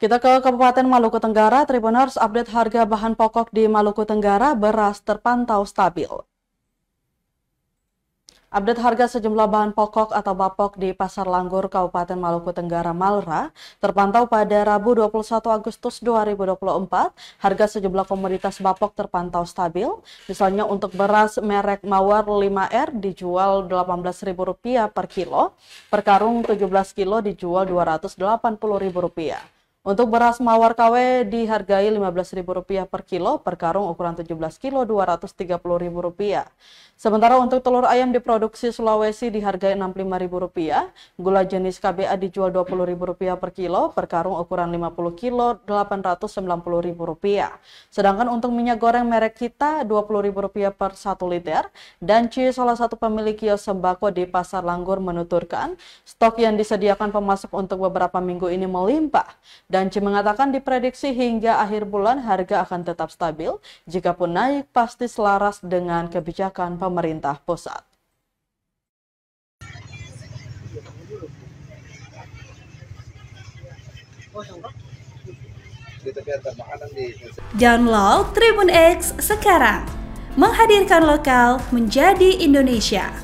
Kita ke Kabupaten Maluku Tenggara, Tribuners update harga bahan pokok di Maluku Tenggara, beras terpantau stabil. Update harga sejumlah bahan pokok atau bapok di Pasar Langgur, Kabupaten Maluku Tenggara, Malra, terpantau pada Rabu 21 Agustus 2024. Harga sejumlah komoditas bapok terpantau stabil. Misalnya untuk beras merek Mawar 5R dijual Rp18.000 per kilo, per karung 17 kilo dijual Rp280.000. Untuk beras Mawar KW dihargai Rp15.000 per kilo, per karung ukuran 17 kilo Rp230.000. Sementara untuk telur ayam diproduksi Sulawesi dihargai Rp65.000, gula jenis KBA dijual Rp20.000 per kilo, per karung ukuran 50 kilo Rp890.000. Sedangkan untuk minyak goreng merek Kita Rp20.000 per 1 liter. Danci, salah satu pemilik kios sembako di Pasar Langgur, menuturkan stok yang disediakan pemasok untuk beberapa minggu ini melimpah. Danci mengatakan diprediksi hingga akhir bulan harga akan tetap stabil, jikapun naik pasti selaras dengan kebijakan pemerintah pusat. Download Tribun X sekarang, menghadirkan lokal menjadi Indonesia.